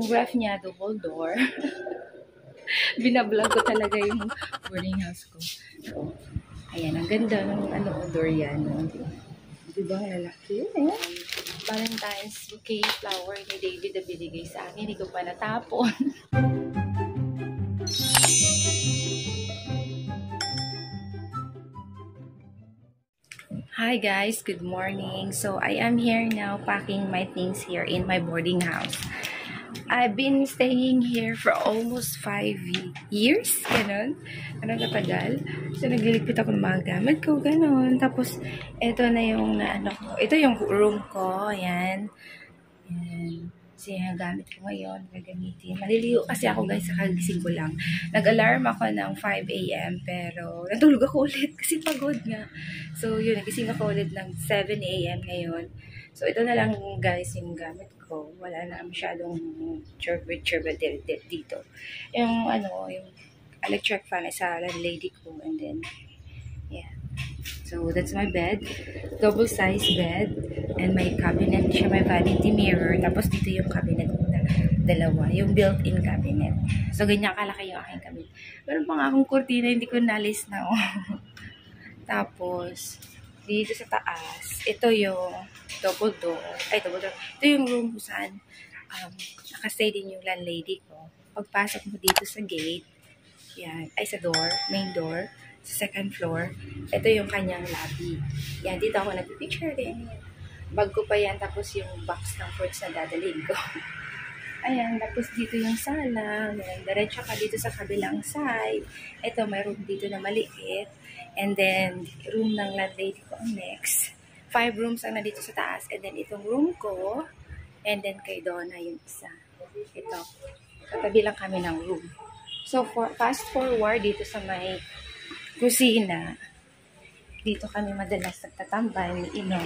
Itong ref niya, double door. Binablog ko talaga yung boarding house ko. So, ayan, ang ganda ng door yan. Diba, lalaki? Ayan. Valentine's bouquet flower ni David na binigay sa akin. Hindi ko pa natapon. Hi guys, good morning. So I am here now packing my things here in my boarding house. I've been staying here for almost 5 years, ganon. Ganon katagal. So nagliligpit ako ng mga gamit ko, ganon. Tapos ito na yung ito yung room ko, ayan. Ayan. Kasi yung gamit ko ngayon, gagamitin. Maliligo kasi ako guys, sa kagising ko lang. Nag-alarm ako ng 5 AM, pero natulog ako ulit kasi pagod nga. So yun, nagising ako ulit ng 7 AM ngayon. So ito na lang guys yung gamit ko. Wala na masyadong chirp dito. Yung yung electric fan ay sa landlady ko, and then yeah. So that's my bed, double size bed, and my cabinet siya, may vanity mirror. Tapos dito yung cabinet na dalawa, yung built-in cabinet. So ganyan kalaki yung aking cabinet. Meron pa nga akong kurtina, hindi ko nalis na. Tapos dito sa taas, ito yung double door. Ito yung room kung saan nakastay din yung landlady ko. Pagpasok mo dito sa gate, yan, ay sa door, main door, sa second floor, ito yung kanyang lobby. Yan, dito ako nagpipicture din. Bag ko pa yan, tapos yung box ng fruits na dadalhin ko. Ayan, tapos dito yung sala. Diretso ka dito sa kabilang side. Ito, may room dito na maliit. And then, room ng landlady ko ang next. 5 rooms ang nandito sa taas. And then, itong room ko. And then, kay Donna yung isa. Ito. Katabi lang kami ng room. So, fast forward dito sa may kusina. Dito kami madalas nagtatambay, inom.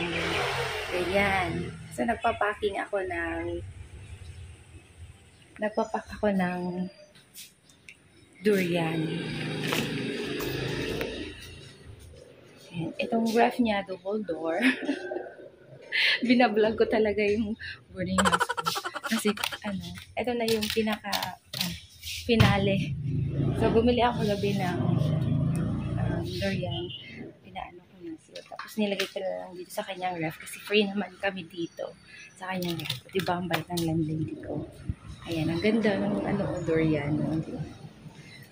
Ganyan. So, nagpapack ako ng durian. Ayan. Itong ref niya, double door. Binablog ko talaga yung boarding house ko. Kasi, ito na yung finale. So, bumili ako gabi ng durian. Pinaano ko na siya. Tapos nilagay ko na lang dito sa kanyang ref kasi free naman kami dito sa kanyang ref. Diba ang bait ng landlady ko. Ayan, ang ganda ng durian.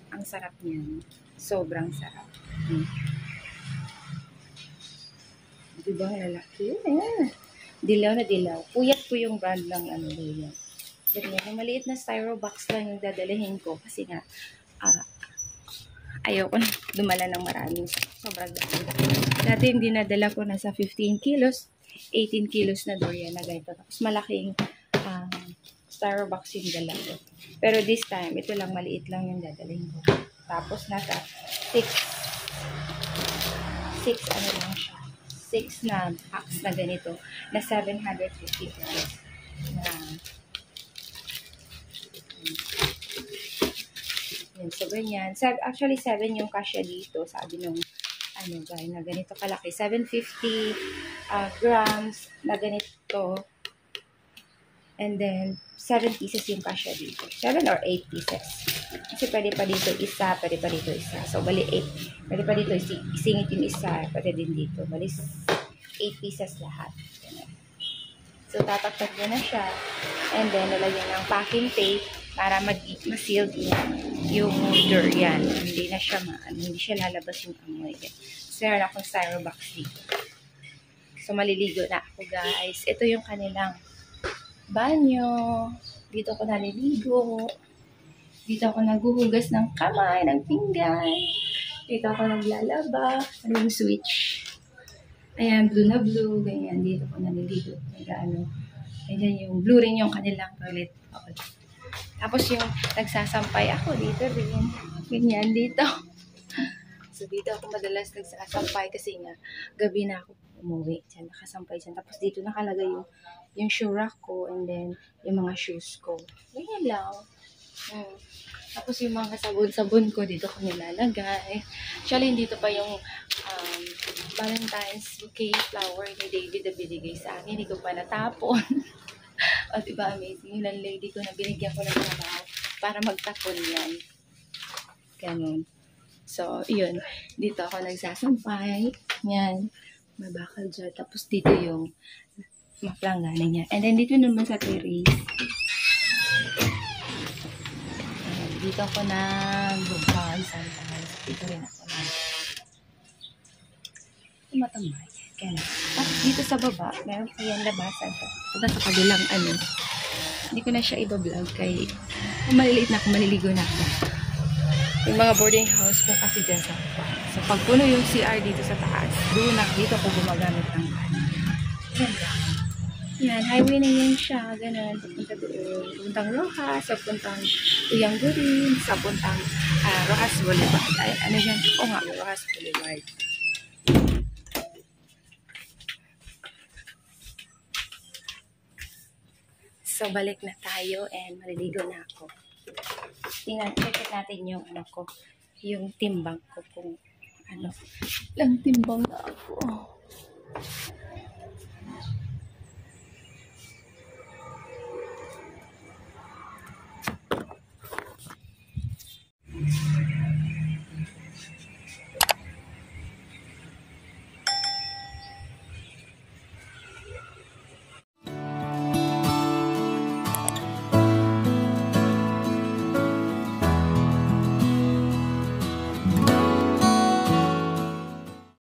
Ang sarap niyan. Sobrang sarap. Diba, lalaki? Ayan. Dilaw na dilaw. Puyat po yung brand ng durian. Ganyan, maliit na styro box lang yung dadalhin ko kasi nga ayaw ko na dumala ng maraming sobrang dami. Dati hindi nadala ko na sa 15 kilos, 18 kilos na durian na ganito. Tapos malaking styro box yung dala ko. Pero this time, ito lang, maliit lang yung dadalhin ko. Tapos nasa 6 lang siya. 6 na packs na ganito na 750 pesos. So, ganyan. Actually, 7 yung kasya dito. Sabi nung, guy, na ganito kalaki. 750 grams na ganito. And then, 7 pieces yung kasya dito. 7 or 8 pieces. Kasi pwede pa dito isa, pwede pa dito isa. So, bali 8. Pwede pa dito isingit yung isa, pwede din dito. Bali 8 pieces lahat. So, tataktak na siya. And then, lalagyan ng packing tape para ma-sealed yung durian. Hindi na siya hindi siya lalabas yung amoy. So, meron akong styro box dito. So, maliligo na ako, guys. Ito yung kanilang banyo. Dito ako naliligo. Dito ako naghuhugas ng kamay, ng pinggan. Dito ako naglalaba. Yung switch. Ayan, blue na blue. Ganyan, dito ako naliligo. Ayan yung blue rin yung kanilang toilet. Tapos yung nagsasampay ako dito rin. Ganyan dito. So dito ako madalas nagsasampay kasi nga gabi na ako umuwi. Diyan, nakasampay dyan. Tapos dito nakalagay yung shoe rack ko and then yung mga shoes ko. Ganyan lang. Tapos yung mga sabon-sabon ko dito ko nilalagay. Actually, dito pa yung Valentine's bouquet flower ni David na binigay sa akin. Hindi ko pa natapon. O, diba, amazing. Yung landlady ko na binigyan ko ng trabaho para magtapon yan. Ganun. So, yun. Dito ako nagsasampay. Yan. May bakal dyan. Tapos dito yung maplanggana niya. And then dito naman sa terrace. Dito ako nagbubag. Sometimes. Dito rin ako na matambay. Kaya tapos dito sa baba, meron pa yan labasan. Punta sa kabilang ano. Hindi ko na siya iba-vlog kay maliliit na ako, maliligo na ako. Yung mga boarding house po kasi dyan sa baba. So pag puno yung CR dito sa taas, doon na dito ako gumagamit ng ganda. Yan, highway na yan siya. Ganun. Papunta doon. Puntang Rojas, sa puntang Uyang Gurin, sa puntang Rojas Boulevard. Ay, ano yan? Oo nga, Rojas Boulevard. So, balik na tayo and maliligo na ako. Tingnan, check natin yung ano ko, yung timbang ko kung ano. Lang timbang na ako.